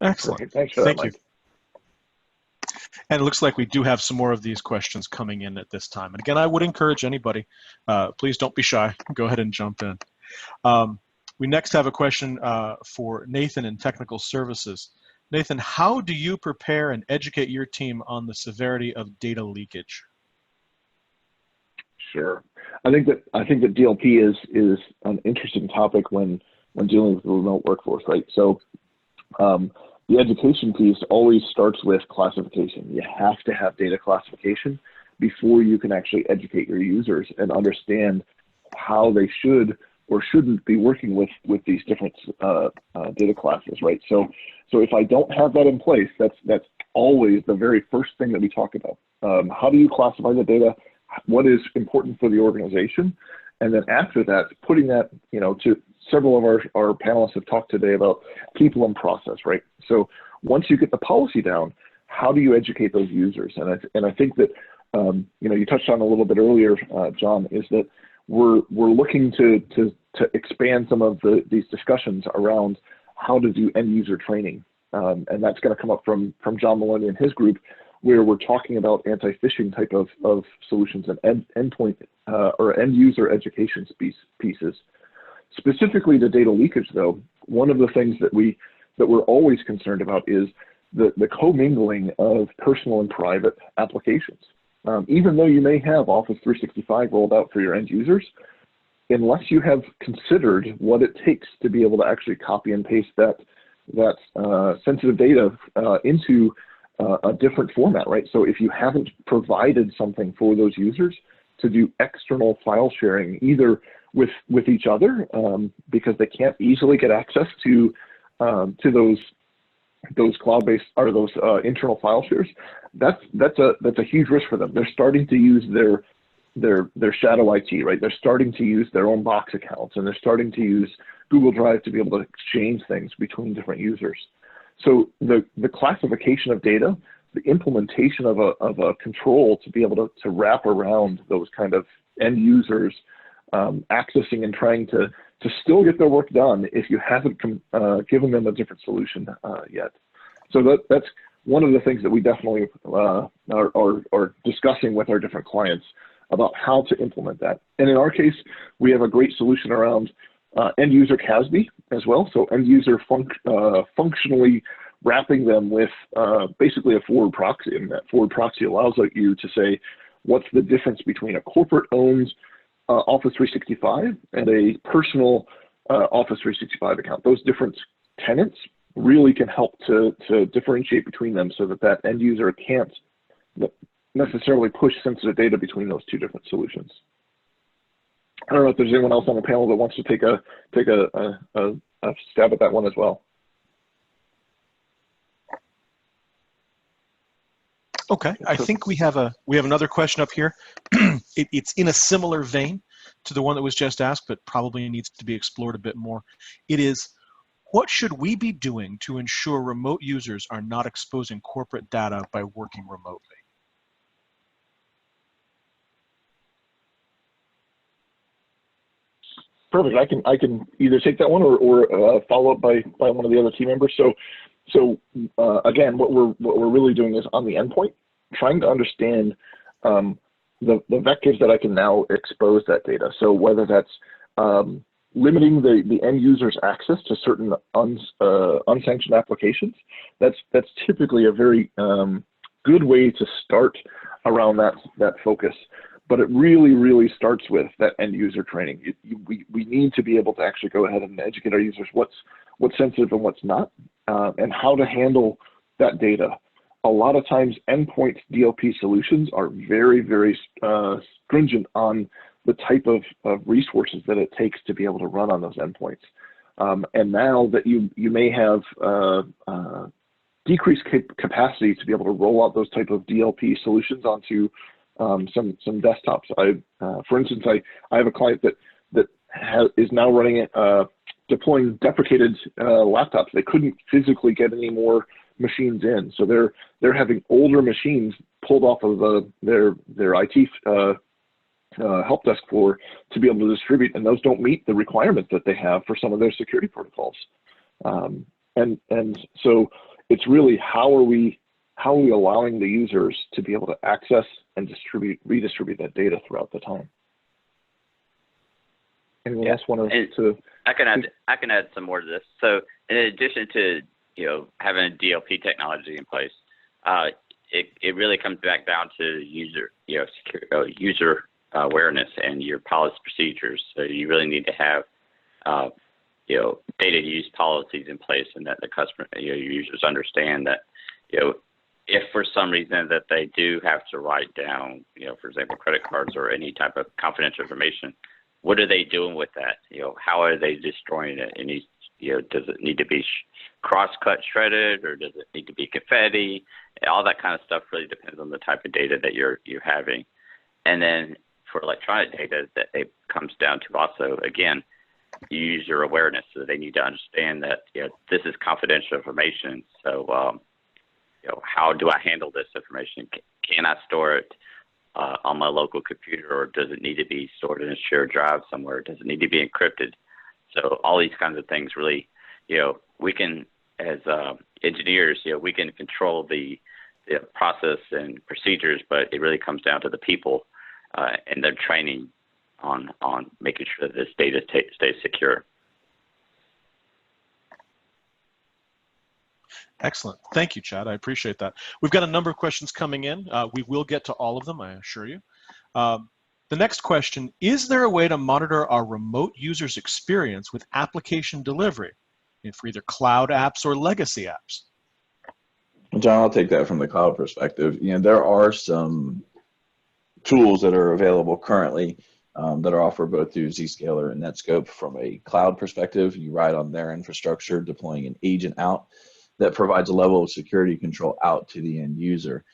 Speaker 1: Excellent.
Speaker 2: Great. Thanks for that,
Speaker 1: Thank you.
Speaker 2: Mike.
Speaker 1: And it looks like we do have some more of these questions coming in at this time. And again, I would encourage anybody, please don't be shy. Go ahead and jump in. We next have a question for Nathan in Technical Services. Nathan, how do you prepare and educate your team on the severity of data leakage?
Speaker 2: Sure. I think that DLP is an interesting topic when dealing with the remote workforce, right? So the education piece always starts with classification. You have to have data classification before you can actually educate your users and understand how they should or shouldn't be working with these different data classes, right? So if I don't have that in place, that's always the very first thing that we talk about. How do you classify the data? What is important for the organization? And then after that, putting that, to several of our panelists have talked today about people and process, right? So once you get the policy down, how do you educate those users? And I think that, you touched on a little bit earlier, John, is that we're looking to expand some of these discussions around how to do end user training. And that's going to come up from John Maloney and his group, where we're talking about anti-phishing type of solutions and endpoint or end user education pieces. Specifically to data leakage, though, one of the things that we're always concerned about is the commingling of personal and private applications. Even though you may have Office 365 rolled out for your end users, unless you have considered what it takes to be able to actually copy and paste that sensitive data into a different format, right? So if you haven't provided something for those users to do external file sharing, either with each other because they can't easily get access to those cloud-based or those internal file shares, that's a huge risk for them. They're starting to use their shadow IT, right? They're starting to use their own Box accounts, and they're starting to use Google Drive to be able to exchange things between different users. So the classification of data, the implementation of a control to be able to wrap around those kind of end users accessing and trying to still get their work done if you haven't given them a different solution yet. So that's one of the things that we definitely are discussing with our different clients about how to implement that. And in our case, we have a great solution around end user CASB as well. So end user functionally wrapping them with basically a forward proxy. And that forward proxy allows you to say, what's the difference between a corporate owned Office 365 and a personal Office 365 account? Those different tenants really can help to differentiate between them so that that end user can't necessarily push sensitive data between those two different solutions. I don't know if there's anyone else on the panel that wants to take a stab at that one as well.
Speaker 1: Okay, I think we have another question up here. It's in a similar vein to the one that was just asked, but probably needs to be explored a bit more. It is, what should we be doing to ensure remote users are not exposing corporate data by working remotely?
Speaker 2: Perfect. I can either take that one or follow up by one of the other team members. So again, what we're really doing is on the endpoint, trying to understand the vectors that I can now expose that data. So whether that's limiting the end user's access to certain unsanctioned applications, that's typically a very good way to start around that focus. But it really starts with that end user training. We need to be able to actually go ahead and educate our users what's sensitive and what's not, and how to handle that data. A lot of times, endpoint DLP solutions are very stringent on the type of resources that it takes to be able to run on those endpoints. And now that you may have decreased capacity to be able to roll out those type of DLP solutions onto some desktops. For instance, I have a client that is now running it, deploying deprecated laptops. They couldn't physically get any more machines in, so they're having older machines pulled off of their IT help desk floor to be able to distribute, and those don't meet the requirements that they have for some of their security protocols. And so it's really how are we allowing the users to be able to access and redistribute that data throughout the time. Anyone else want to?
Speaker 3: I can add some more to this. So in addition to having a DLP technology in place, it really comes back down to user user awareness and your policy procedures. So you really need to have data use policies in place, and that the customer your users understand that if for some reason that they do have to write down, for example, credit cards or any type of confidential information, what are they doing with that? How are they destroying it? And does it need to be cross-cut shredded, or does it need to be confetti? All that kind of stuff really depends on the type of data that you're having. And then for electronic data, that it comes down to also, again, user awareness. So they need to understand that this is confidential information. So how do I handle this information? Can I store it on my local computer, or does it need to be stored in a shared drive somewhere? Does it need to be encrypted? So all these kinds of things really, we can, as engineers, we can control the process and procedures, but it really comes down to the people and their training on making sure that this data stays secure.
Speaker 1: Excellent. Thank you, Chad. I appreciate that. We've got a number of questions coming in. We will get to all of them, I assure you. The next question, is there a way to monitor our remote users' experience with application delivery for either cloud apps or legacy apps?
Speaker 5: John, I'll take that from the cloud perspective. There are some tools that are available currently that are offered both through Zscaler and Netscope. From a cloud perspective, you ride on their infrastructure, deploying an agent out that provides a level of security control out to the end user.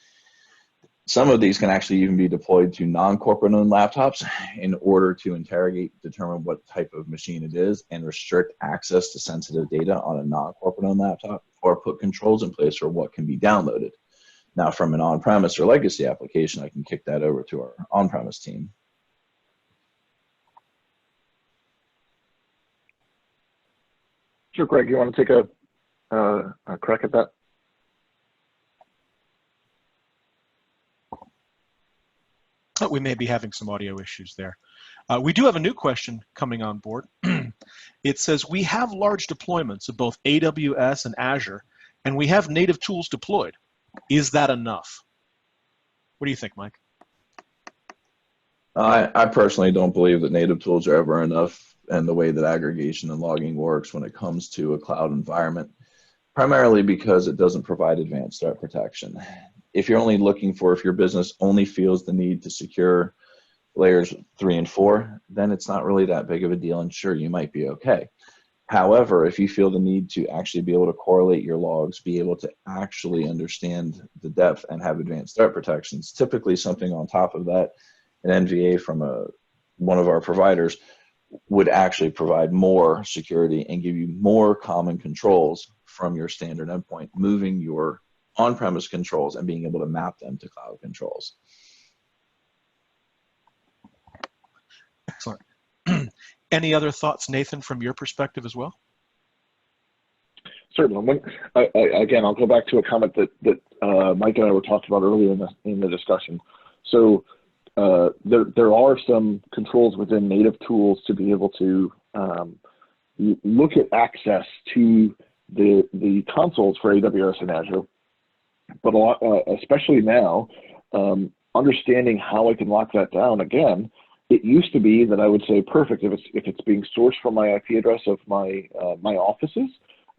Speaker 5: Some of these can actually even be deployed to non-corporate owned laptops in order to interrogate, determine what type of machine it is, and restrict access to sensitive data on a non-corporate owned laptop, or put controls in place for what can be downloaded. Now, from an on-premise or legacy application, I can kick that over to our on-premise team.
Speaker 2: Sure, Greg, you want to take a crack at that?
Speaker 1: We may be having some audio issues there. We do have a new question coming on board. It says, we have large deployments of both AWS and Azure, and we have native tools deployed. Is that enough? What do you think, Mike?
Speaker 5: I personally don't believe that native tools are ever enough, and the way that aggregation and logging works when it comes to a cloud environment, primarily because it doesn't provide advanced threat protection. If you're only looking for, if your business only feels the need to secure layers 3 and 4, then it's not really that big of a deal, and sure, you might be okay. However, if you feel the need to actually be able to correlate your logs, be able to actually understand the depth and have advanced threat protections, typically something on top of that, an NVA from one of our providers would actually provide more security and give you more common controls from your standard endpoint, moving your on-premise controls and being able to map them to cloud controls.
Speaker 1: Excellent. Any other thoughts, Nathan, from your perspective as well?
Speaker 2: Certainly. Again, I'll go back to a comment that Mike and I were talking about earlier in the discussion. So there are some controls within native tools to be able to look at access to the consoles for AWS and Azure, but especially now, understanding how I can lock that down. Again, it used to be that I would say, perfect, if it's being sourced from my IP address of my offices,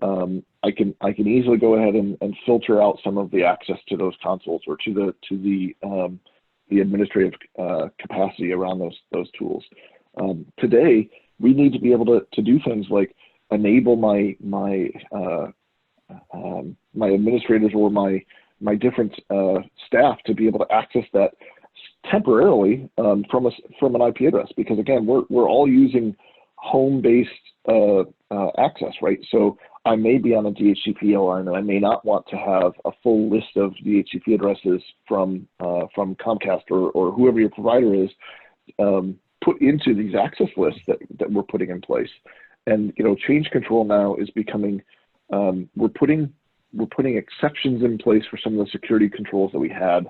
Speaker 2: I can easily go ahead and filter out some of the access to those consoles or to the administrative capacity around those tools. Today, we need to be able to do things like enable my administrators or my different staff to be able to access that temporarily from an IP address, because again, we're all using home-based access, right? So I may be on a DHCP line, and I may not want to have a full list of DHCP addresses from Comcast or whoever your provider is put into these access lists that we're putting in place. And change control now is becoming we're putting exceptions in place for some of the security controls that we had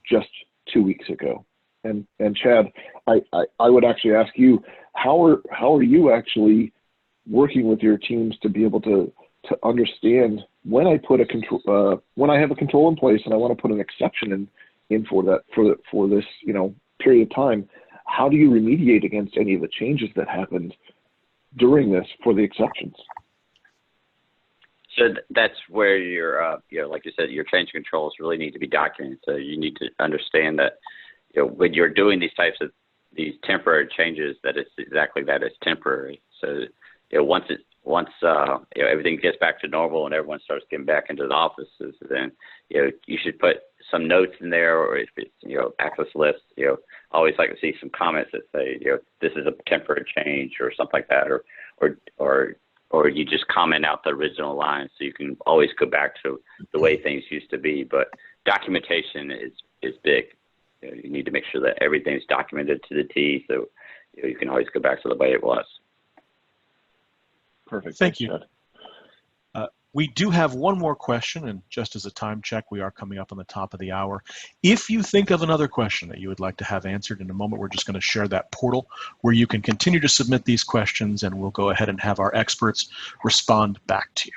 Speaker 2: just 2 weeks ago. And Chad, I would actually ask you, how are you actually working with your teams to be able to understand when I put a control when I have a control in place and I want to put an exception in for this period of time? How do you remediate against any of the changes that happened during this for the exceptions?
Speaker 3: So that's where your, like you said, your change controls really need to be documented. So you need to understand that, when you're doing these types of these temporary changes, that it's exactly that, it's temporary. So, once everything gets back to normal and everyone starts getting back into the offices, then you should put some notes in there, or if it's access list, I always like to see some comments that say this is a temporary change or something like that, or you just comment out the original line, so you can always go back to the way things used to be. But documentation is big. You need to make sure that everything's documented to the T, so you can always go back to the way it was.
Speaker 2: Perfect.
Speaker 1: Thank you. We do have one more question, and just as a time check, we are coming up on the top of the hour. If you think of another question that you would like to have answered, in a moment we're just going to share that portal where you can continue to submit these questions, and we'll go ahead and have our experts respond back to you.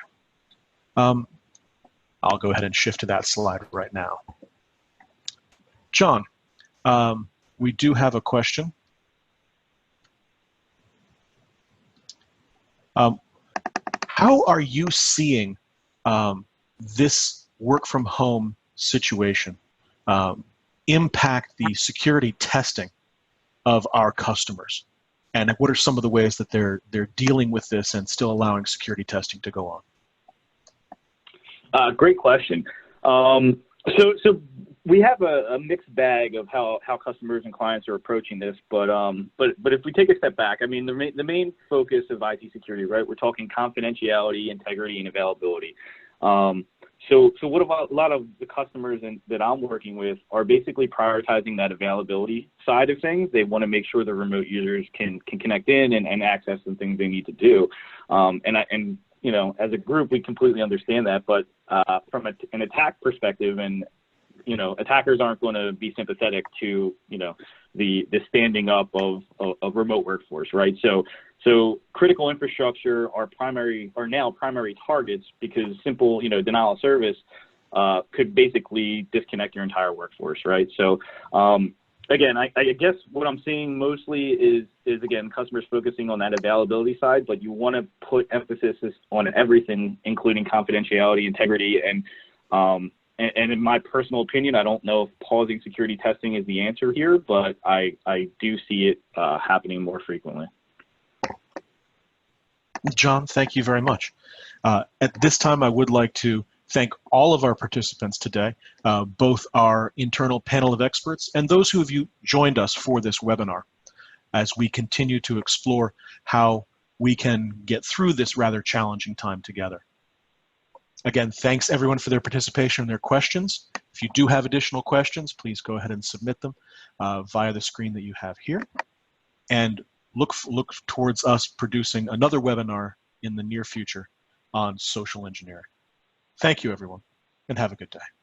Speaker 1: I'll go ahead and shift to that slide right now. John, we do have a question. How are you seeing this work from home situation impact the security testing of our customers? And what are some of the ways that they're dealing with this and still allowing security testing to go on?
Speaker 4: Great question. So we have a mixed bag of how customers and clients are approaching this, but if we take a step back, I mean, the main focus of IT security, right? We're talking confidentiality, integrity, and availability. So what about a lot of the customers that I'm working with are basically prioritizing that availability side of things. They want to make sure the remote users can connect in and access the things they need to do. As a group, we completely understand that, but from an attack perspective, and attackers aren't going to be sympathetic to, the standing up of remote workforce, right? So critical infrastructure are now primary targets because simple, denial of service could basically disconnect your entire workforce, right? So again, I guess what I'm seeing mostly is again, customers focusing on that availability side, but you want to put emphasis on everything, including confidentiality, integrity, and in my personal opinion, I don't know if pausing security testing is the answer here, but I do see it happening more frequently.
Speaker 1: John, thank you very much. At this time, I would like to thank all of our participants today, both our internal panel of experts and those who have joined us for this webinar as we continue to explore how we can get through this rather challenging time together. Again, thanks everyone for their participation and their questions. If you do have additional questions, please go ahead and submit them via the screen that you have here. And look towards us producing another webinar in the near future on social engineering. Thank you, everyone, and have a good day.